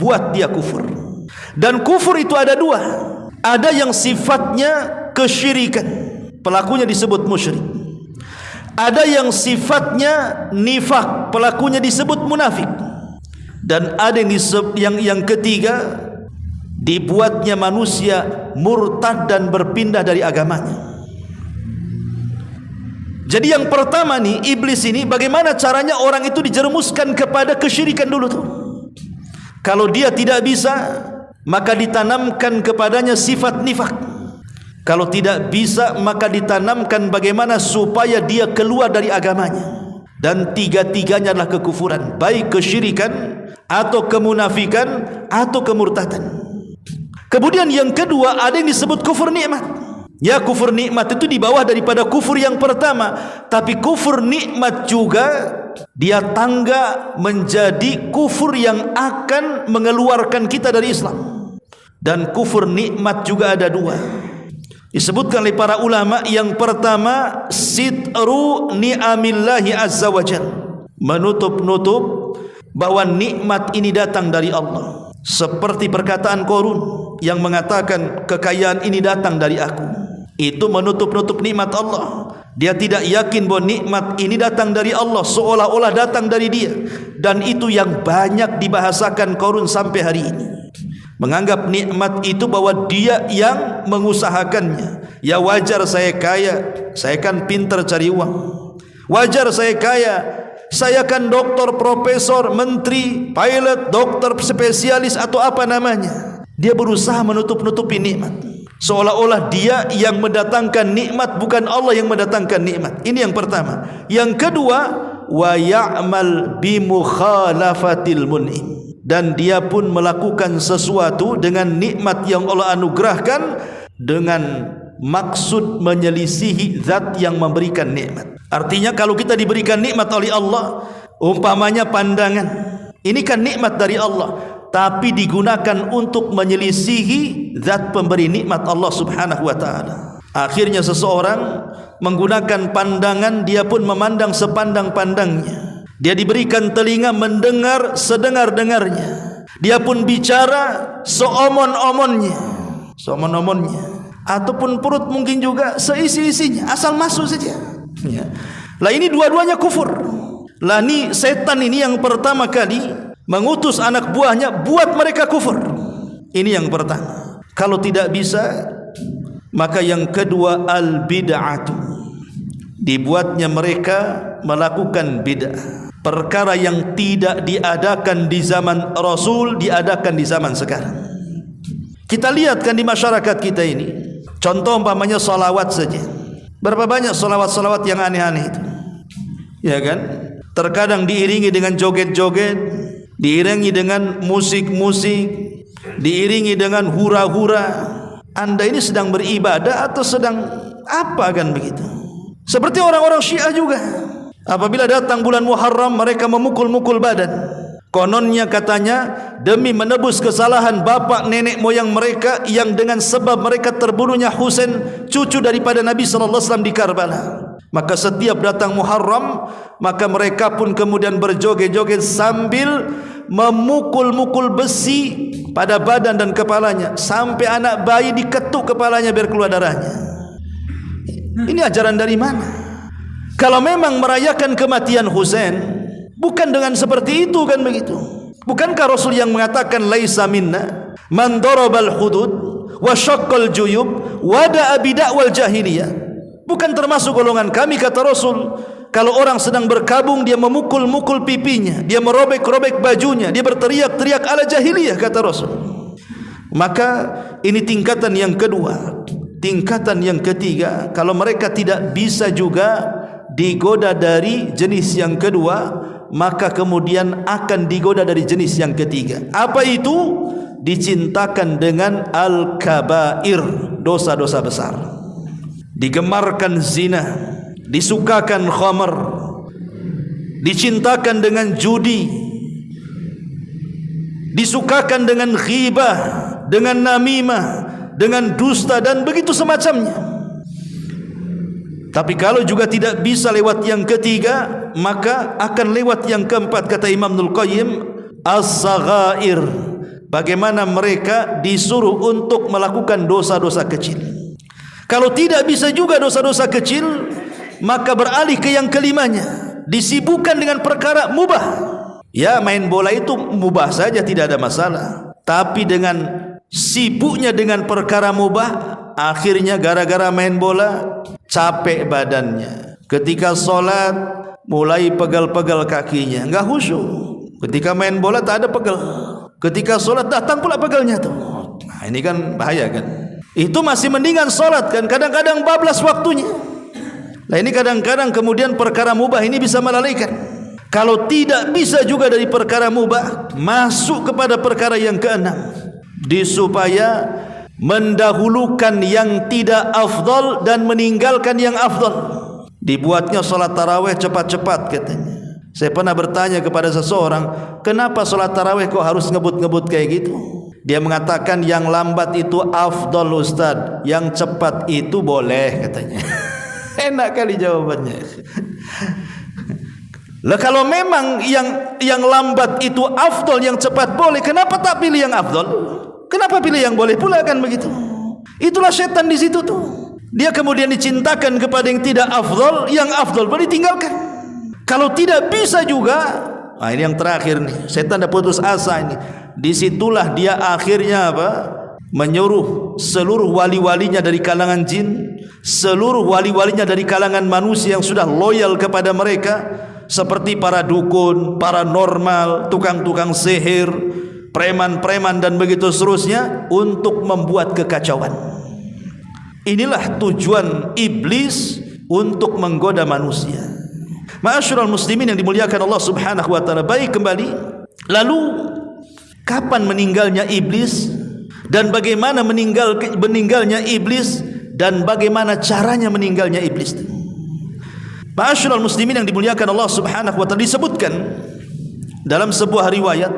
buat dia kufur. Dan kufur itu ada 2. Ada yang sifatnya kesyirikan, pelakunya disebut musyrik. Ada yang sifatnya nifak, pelakunya disebut munafik. Dan ada yang ketiga, dibuatnya manusia murtad dan berpindah dari agamanya. Jadi yang pertama nih, iblis ini bagaimana caranya orang itu dijerumuskan kepada kesyirikan dulu tuh. Kalau dia tidak bisa, maka ditanamkan kepadanya sifat nifak. Kalau tidak bisa, maka ditanamkan bagaimana supaya dia keluar dari agamanya. Dan 3-tiganya adalah kekufuran, baik kesyirikan atau kemunafikan atau kemurtadan. Kemudian yang kedua, ada yang disebut kufur nikmat. Ya, kufur nikmat itu di bawah daripada kufur yang pertama, tapi kufur nikmat juga dia tangga menjadi kufur yang akan mengeluarkan kita dari Islam. Dan kufur nikmat juga ada 2. Disebutkan oleh para ulama, yang pertama sitru ni'amillahi azza wa jal, menutup-nutup bahwa nikmat ini datang dari Allah. Seperti perkataan Qarun yang mengatakan kekayaan ini datang dari aku. Itu menutup-nutup nikmat Allah. Dia tidak yakin bahwa nikmat ini datang dari Allah, seolah-olah datang dari dia. Dan itu yang banyak dibahasakan Qarun sampai hari ini. Menganggap nikmat itu bahwa dia yang mengusahakannya. Ya wajar saya kaya, saya kan pintar cari uang. Wajar saya kaya, saya kan doktor, profesor, menteri, pilot, dokter spesialis atau apa namanya. Dia berusaha menutup-nutupi nikmat. Seolah-olah dia yang mendatangkan nikmat, bukan Allah yang mendatangkan nikmat. Ini yang pertama. Yang kedua, wa ya'mal bi mukhalafatil mun'im, dan dia pun melakukan sesuatu dengan nikmat yang Allah anugerahkan dengan maksud menyelisihi zat yang memberikan nikmat. Artinya kalau kita diberikan nikmat oleh Allah, umpamanya pandangan, ini kan nikmat dari Allah, tapi digunakan untuk menyelisihi zat pemberi nikmat Allah subhanahu wa ta'ala. Akhirnya seseorang menggunakan pandangan, dia pun memandang sepandang-pandangnya. Dia diberikan telinga mendengar sedengar-dengarnya. Dia pun bicara seomon-omonnya, ataupun perut mungkin juga seisi-isinya, asal masuk saja. Ya. Lah ini dua-duanya kufur. Lah ini setan ini yang pertama kali mengutus anak buahnya buat mereka kufur. Ini yang pertama. Kalau tidak bisa, maka yang kedua al-bid'atu, dibuatnya mereka melakukan bid'ah. Perkara yang tidak diadakan di zaman Rasul diadakan di zaman sekarang. Kita lihat kan di masyarakat kita ini, contoh umpamanya salawat saja. Berapa banyak salawat-salawat yang aneh-aneh itu, ya kan? Terkadang diiringi dengan joget-joget, diiringi dengan musik-musik, diiringi dengan hura-hura. Anda ini sedang beribadah atau sedang apa kan begitu? Seperti orang-orang Syiah juga. Apabila datang bulan Muharram, mereka memukul-mukul badan. Kononnya katanya demi menebus kesalahan bapak nenek moyang mereka yang dengan sebab mereka terbunuhnya Husain, cucu daripada Nabi SAW di Karbala. Maka setiap datang Muharram, maka mereka pun kemudian berjoget-joget sambil memukul-mukul besi pada badan dan kepalanya, sampai anak bayi diketuk kepalanya biar keluar darahnya. Ini ajaran dari mana? Kalau memang merayakan kematian Husain, bukan dengan seperti itu kan begitu. Bukankah Rasul yang mengatakan laisa minna man darabal hudud wa syaqqal juyub wa da'a bid'awal jahiliyah? Bukan termasuk golongan kami, kata Rasul, kalau orang sedang berkabung dia memukul-mukul pipinya, dia merobek-robek bajunya, dia berteriak-teriak ala jahiliyah, kata Rasul. Maka ini tingkatan yang kedua. Tingkatan yang ketiga, kalau mereka tidak bisa juga digoda dari jenis yang kedua, maka kemudian akan digoda dari jenis yang ketiga. Apa itu? Dicintakan dengan al-kabair, dosa-dosa besar. Digemarkan zina, disukakan khamar, dicintakan dengan judi, disukakan dengan ghibah, dengan namimah, dengan dusta dan begitu semacamnya. Tapi kalau juga tidak bisa lewat yang ketiga, maka akan lewat yang keempat, kata Imam Ibnul Qayyim, as-saghair. Bagaimana mereka disuruh untuk melakukan dosa-dosa kecil. Kalau tidak bisa juga dosa-dosa kecil, maka beralih ke yang kelimanya, disibukkan dengan perkara mubah. Ya, main bola itu mubah saja, tidak ada masalah. Tapi dengan sibuknya dengan perkara mubah, akhirnya gara-gara main bola capek badannya. Ketika sholat mulai pegal-pegal kakinya, enggak khusyuk. Ketika main bola tak ada pegal. Ketika sholat datang pula pegalnya tuh. Nah, ini kan bahaya kan. Itu masih mendingan sholat kan, kadang-kadang bablas waktunya. Nah ini kadang-kadang kemudian perkara mubah ini bisa melalaikan. Kalau tidak bisa juga dari perkara mubah, masuk kepada perkara yang keenam, disupaya mendahulukan yang tidak afdal dan meninggalkan yang afdal. Dibuatnya salat tarawih cepat-cepat katanya. Saya pernah bertanya kepada seseorang, kenapa salat tarawih kok harus ngebut-ngebut kayak gitu? Dia mengatakan yang lambat itu afdal Ustaz, yang cepat itu boleh katanya. Enak kali jawabannya. Lah kalau memang yang lambat itu afdal, yang cepat boleh, kenapa tak pilih yang afdal? Kenapa pilih yang boleh pula kan begitu? Itulah setan di situ tuh. Dia kemudian dicintakan kepada yang tidak afdal, yang afdal pun ditinggalkan. Kalau tidak bisa juga, nah ini yang terakhir nih, setan dah putus asa ini. Disitulah dia akhirnya apa? Menyuruh seluruh wali-walinya dari kalangan jin, seluruh wali-walinya dari kalangan manusia yang sudah loyal kepada mereka, seperti para dukun, paranormal, tukang-tukang sihir, preman-preman dan begitu seterusnya, untuk membuat kekacauan. Inilah tujuan iblis untuk menggoda manusia. Ma'asyiral muslimin yang dimuliakan Allah Subhanahu wa taala. Baik, kembali. Lalu kapan meninggalnya iblis dan bagaimana meninggalnya iblis dan bagaimana caranya meninggalnya iblis? Ma'asyiral muslimin yang dimuliakan Allah Subhanahu wa taala, disebutkan dalam sebuah riwayat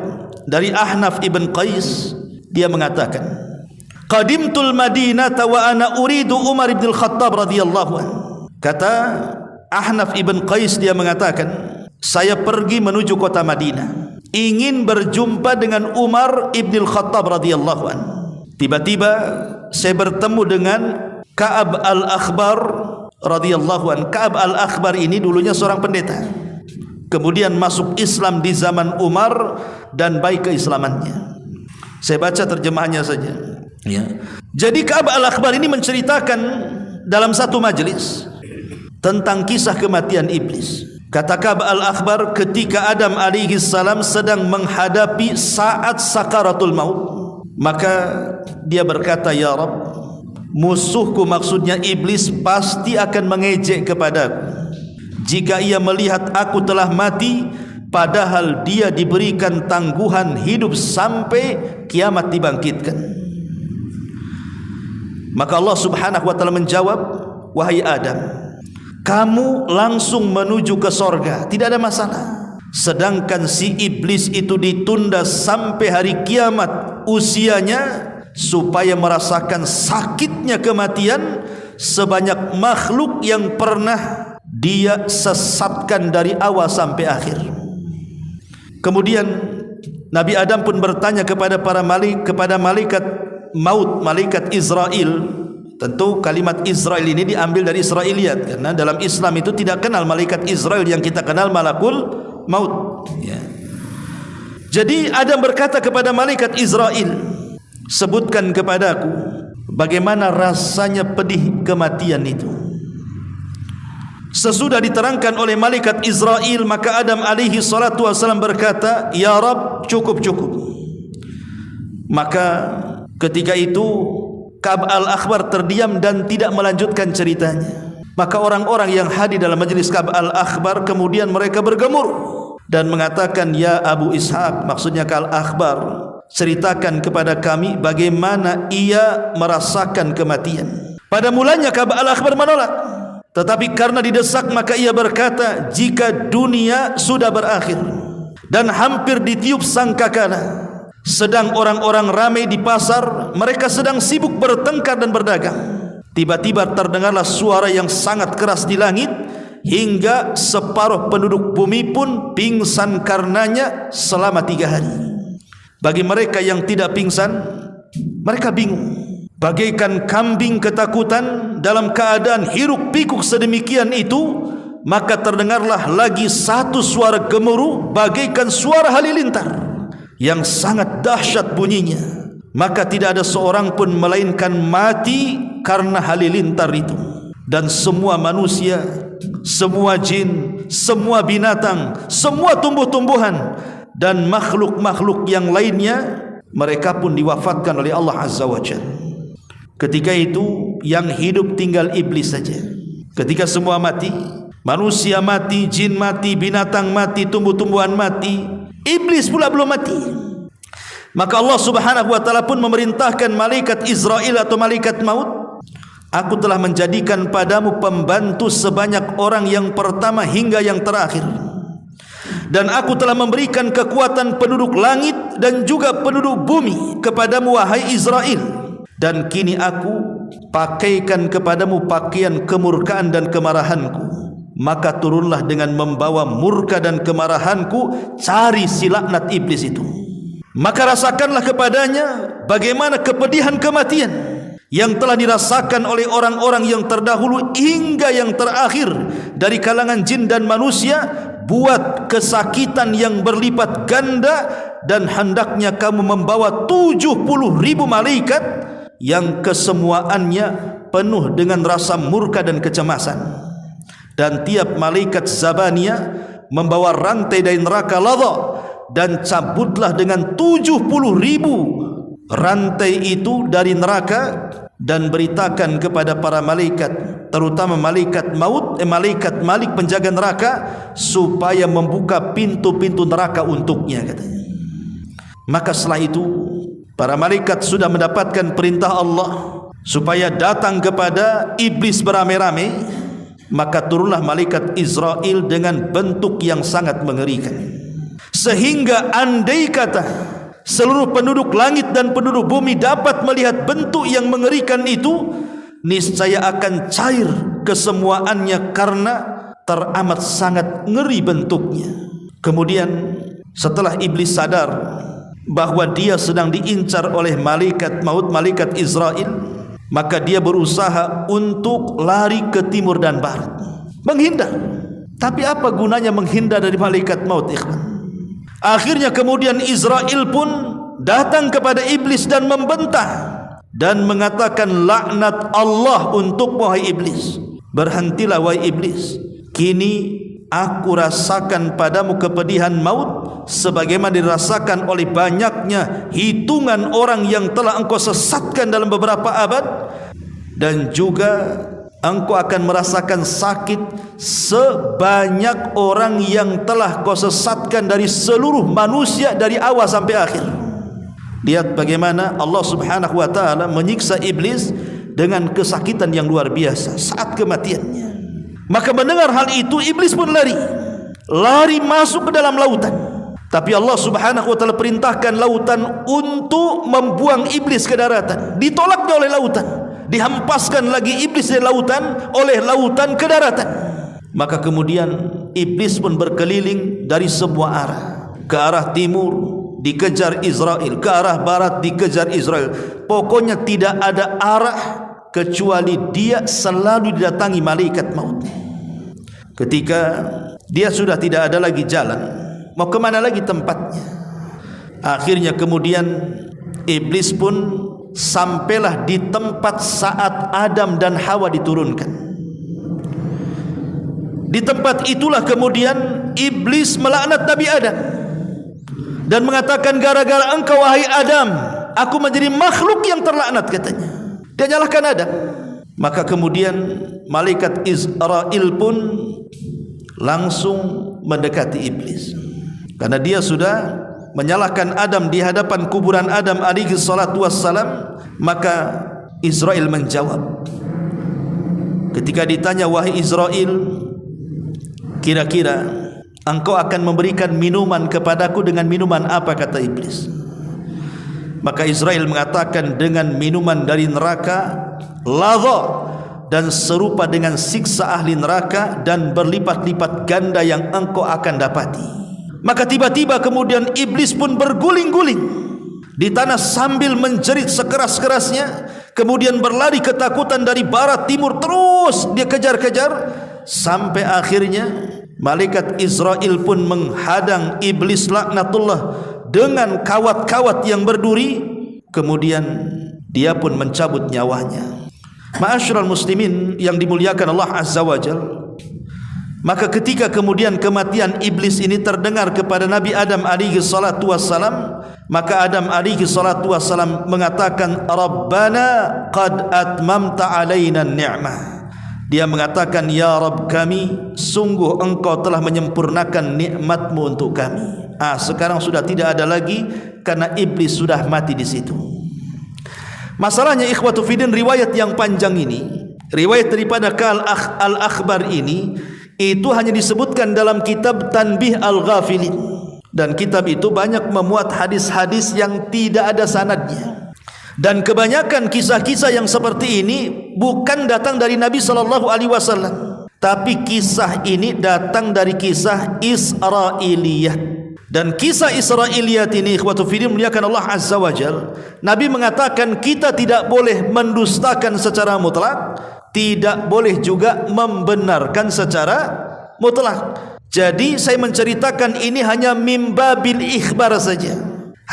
dari Ahnaf ibn Qais, dia mengatakan, "Qadimtul Madinata wa ana uridu Umar ibn al-Khattab radhiyallahu anhu." Kata Ahnaf ibn Qais, dia mengatakan, saya pergi menuju kota Madinah, ingin berjumpa dengan Umar ibn al-Khattab radhiyallahu anhu. Tiba-tiba saya bertemu dengan Ka'ab al-Akhbar radhiyallahu anhu. Ka'ab al-Akhbar ini dulunya seorang pendeta, kemudian masuk Islam di zaman Umar dan baik keislamannya. Saya baca terjemahannya saja, ya. Jadi Ka'ab al-Akhbar ini menceritakan dalam satu majelis tentang kisah kematian iblis. Kata Ka'ab al-Akhbar, ketika Adam alaihi salam sedang menghadapi saat sakaratul maut, maka dia berkata, "Ya Rabb, musuhku," maksudnya iblis, "pasti akan mengejek kepadaku jika ia melihat aku telah mati, padahal dia diberikan tangguhan hidup sampai kiamat dibangkitkan." Maka Allah Subhanahu wa taala menjawab, "Wahai Adam, kamu langsung menuju ke sorga, tidak ada masalah. Sedangkan si iblis itu ditunda sampai hari kiamat usianya, supaya merasakan sakitnya kematian sebanyak makhluk yang pernah dia sesatkan dari awal sampai akhir." Kemudian Nabi Adam pun bertanya kepada malaikat maut, malaikat Israel. Tentu kalimat Israel ini diambil dari Israiliyat, karena dalam Islam itu tidak kenal malaikat Israel yang kita kenal malakul maut, ya. Jadi Adam berkata kepada malaikat Israel, "Sebutkan kepadaku bagaimana rasanya pedih kematian itu." Sesudah diterangkan oleh malaikat Israel, maka Adam alaihi salatu wasallam berkata, "Ya Rabb, cukup." Maka ketika itu Ka'ab al-Akhbar terdiam dan tidak melanjutkan ceritanya. Maka orang-orang yang hadir dalam majelis Ka'ab al-Akhbar kemudian mereka bergemur dan mengatakan, "Ya Abu Ishaq," maksudnya Ka'ab al-Akhbar, "ceritakan kepada kami bagaimana ia merasakan kematian." Pada mulanya Ka'ab al-Akhbar menolak, tetapi karena didesak maka ia berkata, "Jika dunia sudah berakhir dan hampir ditiup sangkakala, sedang orang-orang ramai di pasar, mereka sedang sibuk bertengkar dan berdagang, tiba-tiba terdengarlah suara yang sangat keras di langit, hingga separuh penduduk bumi pun pingsan karenanya selama 3 hari. Bagi mereka yang tidak pingsan, mereka bingung, bagaikan kambing ketakutan dalam keadaan hiruk pikuk sedemikian itu. Maka terdengarlah lagi satu suara gemuruh bagaikan suara halilintar yang sangat dahsyat bunyinya. Maka tidak ada seorang pun melainkan mati karena halilintar itu. Dan semua manusia, semua jin, semua binatang, semua tumbuh-tumbuhan dan makhluk-makhluk yang lainnya, mereka pun diwafatkan oleh Allah Azza wa Jalla. Ketika itu yang hidup tinggal iblis saja. Ketika semua mati, manusia mati, jin mati, binatang mati, tumbuh-tumbuhan mati, iblis pula belum mati. Maka Allah Subhanahu wa taala pun memerintahkan malaikat Israel atau malaikat maut, "Aku telah menjadikan padamu pembantu sebanyak orang yang pertama hingga yang terakhir. Dan aku telah memberikan kekuatan penduduk langit dan juga penduduk bumi kepadamu wahai Israel. Dan kini aku pakaikan kepadamu pakaian kemurkaan dan kemarahanku. Maka turunlah dengan membawa murka dan kemarahanku, cari si laknat iblis itu. Maka rasakanlah kepadanya bagaimana kepedihan kematian yang telah dirasakan oleh orang-orang yang terdahulu hingga yang terakhir dari kalangan jin dan manusia. Buat kesakitan yang berlipat ganda, dan hendaknya kamu membawa 70.000 malaikat yang kesemuaannya penuh dengan rasa murka dan kecemasan. Dan tiap malaikat Zabania membawa rantai dari neraka ladha, dan cabutlah dengan 70.000 rantai itu dari neraka dan beritakan kepada para malaikat, terutama malaikat maut, malaikat Malik penjaga neraka, supaya membuka pintu-pintu neraka untuknya, katanya. Maka setelah itu para malaikat sudah mendapatkan perintah Allah supaya datang kepada iblis beramai-ramai, maka turunlah malaikat Israel dengan bentuk yang sangat mengerikan, sehingga andai kata seluruh penduduk langit dan penduduk bumi dapat melihat bentuk yang mengerikan itu, niscaya akan cair kesemuaannya karena teramat sangat ngeri bentuknya. Kemudian setelah iblis sadar bahwa dia sedang diincar oleh malaikat maut, malaikat Israel, maka dia berusaha untuk lari ke timur dan barat, menghindar. Tapi apa gunanya menghindar dari malaikat maut, ikhwan? Akhirnya kemudian Israel pun datang kepada iblis dan membantah dan mengatakan, laknat Allah untuk wahai iblis. Berhentilah wahai iblis, kini aku rasakan padamu kepedihan maut sebagaimana dirasakan oleh banyaknya hitungan orang yang telah engkau sesatkan dalam beberapa abad, dan juga engkau akan merasakan sakit sebanyak orang yang telah kau sesatkan dari seluruh manusia dari awal sampai akhir. Lihat bagaimana Allah subhanahu wa ta'ala menyiksa iblis dengan kesakitan yang luar biasa saat kematiannya. Maka mendengar hal itu, iblis pun lari masuk ke dalam lautan. Tapi Allah subhanahu wa ta'ala perintahkan lautan untuk membuang iblis ke daratan. Ditolaknya oleh lautan, dihampaskan lagi iblis dari lautan oleh lautan ke daratan. Maka kemudian iblis pun berkeliling dari semua arah. Ke arah timur dikejar Israel, ke arah barat dikejar Israel. Pokoknya tidak ada arah kecuali dia selalu didatangi malaikat maut. Ketika dia sudah tidak ada lagi jalan, mau kemana lagi tempatnya, akhirnya kemudian iblis pun sampailah di tempat saat Adam dan Hawa diturunkan. Di tempat itulah kemudian iblis melaknat Nabi Adam dan mengatakan, gara-gara engkau wahai Adam, aku menjadi makhluk yang terlaknat, katanya. Dia nyalahkan Adam. Maka kemudian malaikat Israel pun langsung mendekati iblis, karena dia sudah menyalahkan Adam di hadapan kuburan Adam alaihi salatu wassalam. Maka Israel menjawab, ketika ditanya, wahai Israel, kira-kira engkau akan memberikan minuman kepadaku dengan minuman apa, kata iblis. Maka Israel mengatakan, dengan minuman dari neraka, ladha, dan serupa dengan siksa ahli neraka dan berlipat-lipat ganda yang engkau akan dapati. Maka tiba-tiba kemudian iblis pun berguling-guling di tanah sambil menjerit sekeras-kerasnya, kemudian berlari ketakutan dari barat timur, terus dia kejar-kejar sampai akhirnya malaikat Israel pun menghadang iblis laknatullah dengan kawat-kawat yang berduri. Kemudian dia pun mencabut nyawanya. Ma'asyiral muslimin yang dimuliakan Allah azza wa jalla, maka ketika kemudian kematian iblis ini terdengar kepada Nabi Adam alaihi salatu wassalam, maka Adam alaihi salatu wassalam mengatakan, Rabbana qad atmamta alaina ni'mah. Dia mengatakan, ya Rabb kami, sungguh engkau telah menyempurnakan nikmatmu untuk kami. Sekarang sudah tidak ada lagi karena iblis sudah mati di situ. Masalahnya ikhwatu fiddin, riwayat yang panjang ini, riwayat daripada Al-Akhbar ini, itu hanya disebutkan dalam kitab Tanbih Al-Ghafilin, dan kitab itu banyak memuat hadis-hadis yang tidak ada sanadnya. Dan kebanyakan kisah-kisah yang seperti ini bukan datang dari Nabi SAW, tapi kisah ini datang dari kisah Israiliyat. Dan kisah Israiliyat ini, ikhwatu fiddin muliakan Allah azza wa jalla, Nabi mengatakan kita tidak boleh mendustakan secara mutlak, tidak boleh juga membenarkan secara mutlak. Jadi saya menceritakan ini hanya mimbabil ikhbar saja,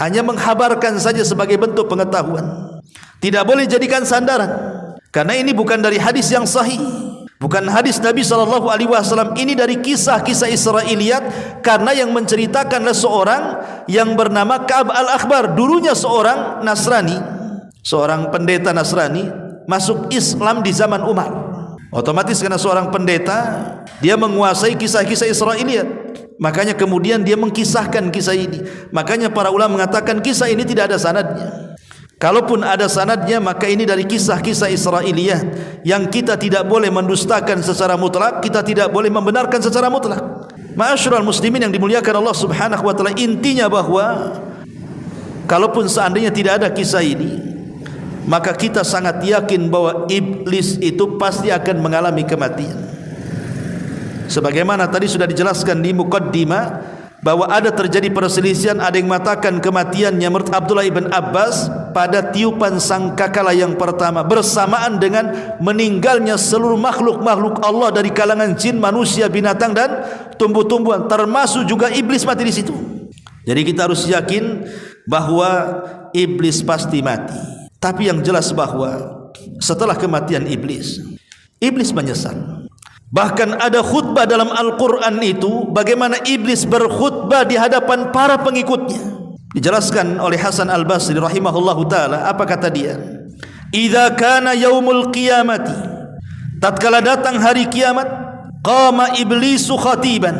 hanya menghabarkan saja sebagai bentuk pengetahuan. Tidak boleh jadikan sandaran, karena ini bukan dari hadis yang sahih, bukan hadis Nabi SAW. Ini dari kisah-kisah Israiliyat, karena yang menceritakanlah seorang yang bernama Ka'ab al-Akhbar, dulunya seorang Nasrani, seorang pendeta Nasrani, masuk Islam di zaman Umar. Otomatis karena seorang pendeta, dia menguasai kisah-kisah Israiliyat, makanya kemudian dia mengkisahkan kisah ini. Makanya para ulama mengatakan kisah ini tidak ada sanadnya. Kalaupun ada sanadnya, maka ini dari kisah-kisah Israiliyat yang kita tidak boleh mendustakan secara mutlak, kita tidak boleh membenarkan secara mutlak. Ma'asyiral muslimin yang dimuliakan Allah Subhanahu wa taala, intinya bahwa kalaupun seandainya tidak ada kisah ini, maka kita sangat yakin bahwa iblis itu pasti akan mengalami kematian. Sebagaimana tadi sudah dijelaskan di muqaddimah bahwa ada terjadi perselisihan, ada yang mengatakan kematiannya menurut Abdullah ibn Abbas pada tiupan sangkakala yang pertama bersamaan dengan meninggalnya seluruh makhluk-makhluk Allah dari kalangan jin, manusia, binatang dan tumbuh-tumbuhan, termasuk juga iblis mati di situ. Jadi kita harus yakin bahwa iblis pasti mati. Tapi yang jelas bahwa setelah kematian iblis menyesal. Bahkan ada khutbah dalam Al-Quran itu bagaimana iblis berkhutbah di hadapan para pengikutnya. Dijelaskan oleh Hasan Al-Basri rahimahullahu ta'ala, apa kata dia? Idza kana yaumul qiyamati, tatkala datang hari kiamat, qama iblisu khatiban,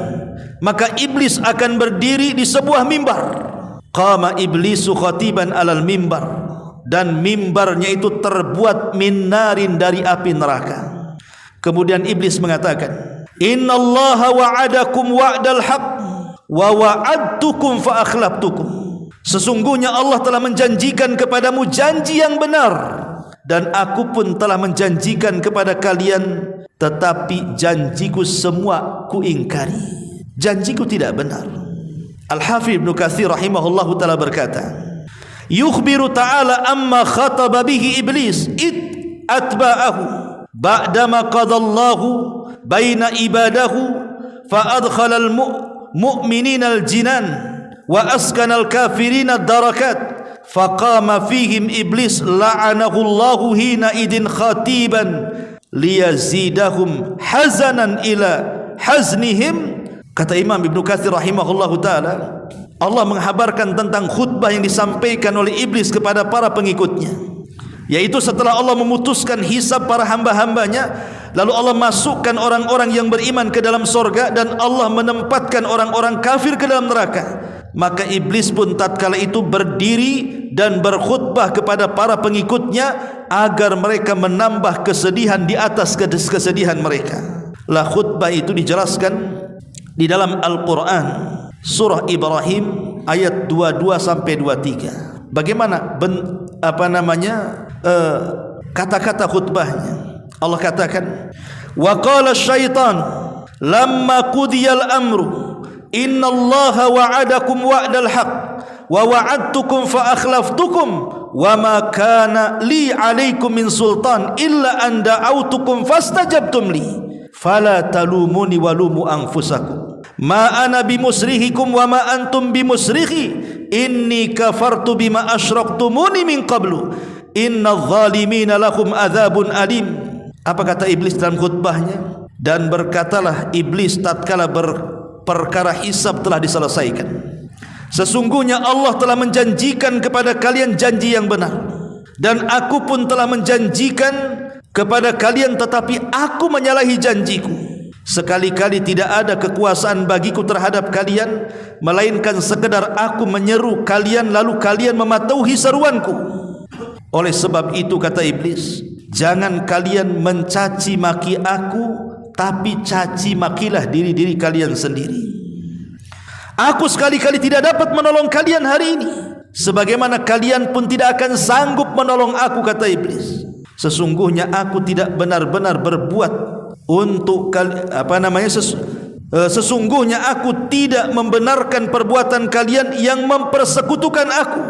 maka iblis akan berdiri di sebuah mimbar. Qama iblisu khatiban alal mimbar, dan mimbarnya itu terbuat min narin, dari api neraka. Kemudian iblis mengatakan, innallaha wa'adakum wa'dal haq wa wa'adtukum fa akhlaftukum. Sesungguhnya Allah telah menjanjikan kepadamu janji yang benar, dan aku pun telah menjanjikan kepada kalian, tetapi janjiku semua kuingkari. Janjiku tidak benar. Al-Hafidz Ibnu Katsir rahimahullahu taala berkata, yukhbiru ta'ala amma khataba bihi iblis id atba'ahu ba'dama qadallahu baina ibadahu fa adkhala al-mu'minina al-jinan wa askana al-kafirina ad-darakat faqama fihim iblis la'anahu Allahu hina idin khatiban liyazidahum hazanan ila haznihim. Kata Imam Ibnu Katsir rahimahullahu taala, Allah menghabarkan tentang khutbah yang disampaikan oleh iblis kepada para pengikutnya, yaitu setelah Allah memutuskan hisab para hamba-hambanya, lalu Allah masukkan orang-orang yang beriman ke dalam sorga dan Allah menempatkan orang-orang kafir ke dalam neraka. Maka iblis pun tatkala itu berdiri dan berkhutbah kepada para pengikutnya agar mereka menambah kesedihan di atas kesedihan mereka. Lah khutbah itu dijelaskan di dalam Al-Quran surah Ibrahim ayat 22 sampai 23. Bagaimana kata-kata khutbahnya? Allah katakan, wa qala syaitan lamma qudiyal amru innallaha wa'adakum wa'dal haq wa wa'adtukum fa akhlaftukum wa ma kana li 'alaikum min sultan illa an da'awtukum fastajabtum li fala talumuni walumu anfusakum ma ana bimusrihikum wa ma antum bimusrihi inni kafartu bima asyraktumuni min qablu innadh zalimina lahum adzabun alim. Apa kata iblis dalam khutbahnya? Dan berkatalah iblis tatkala perkara hisab telah diselesaikan, sesungguhnya Allah telah menjanjikan kepada kalian janji yang benar, dan aku pun telah menjanjikan kepada kalian, tetapi aku menyalahi janjiku. Sekali-kali tidak ada kekuasaan bagiku terhadap kalian, melainkan sekedar aku menyeru kalian lalu kalian mematuhi seruanku. Oleh sebab itu kata iblis, jangan kalian mencaci maki aku, tapi caci makilah diri-diri kalian sendiri. Aku sekali-kali tidak dapat menolong kalian hari ini, sebagaimana kalian pun tidak akan sanggup menolong aku, kata iblis. Sesungguhnya aku tidak benar-benar berbuat untuk sesungguhnya aku tidak membenarkan perbuatan kalian yang mempersekutukan aku.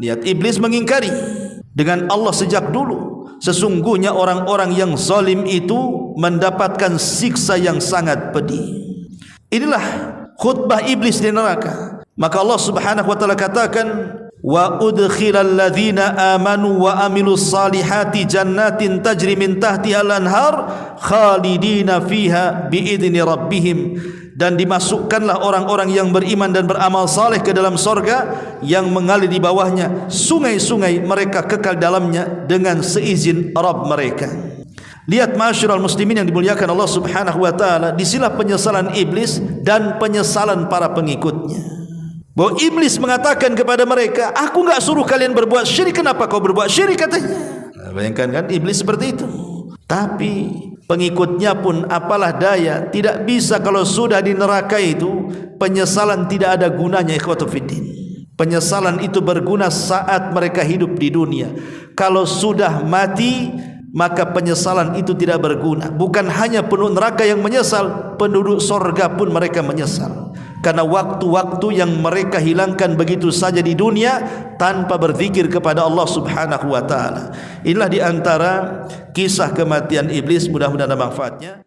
Lihat, iblis mengingkari dengan Allah sejak dulu. Sesungguhnya orang-orang yang zalim itu mendapatkan siksa yang sangat pedih. Inilah khutbah iblis di neraka. Maka Allah Subhanahu wa taala katakan, wa udkhilal ladzina amanu wa amilus salihati jannatin tajri min tahtiha al-anhar khalidina fiha biidzni rabbihim Dan dimasukkanlah orang-orang yang beriman dan beramal saleh ke dalam sorga yang mengalir di bawahnya sungai-sungai, mereka kekal dalamnya dengan seizin Rabb mereka. Lihat ma'asyiral muslimin yang dimuliakan Allah Subhanahu wa taala, disinilah penyesalan iblis dan penyesalan para pengikutnya. Bahwa iblis mengatakan kepada mereka, aku enggak suruh kalian berbuat syirik, kenapa kau berbuat syirik, katanya. Bayangkan kan, iblis seperti itu. Tapi pengikutnya pun apalah daya, tidak bisa. Kalau sudah di neraka itu, penyesalan tidak ada gunanya, ikhwatu fiddin. Penyesalan itu berguna saat mereka hidup di dunia. Kalau sudah mati, maka penyesalan itu tidak berguna. Bukan hanya penduduk neraka yang menyesal, penduduk sorga pun mereka menyesal. Karena waktu-waktu yang mereka hilangkan begitu saja di dunia tanpa berzikir kepada Allah Subhanahu wa taala. Inilah di antara kisah kematian iblis, mudah-mudahan ada manfaatnya.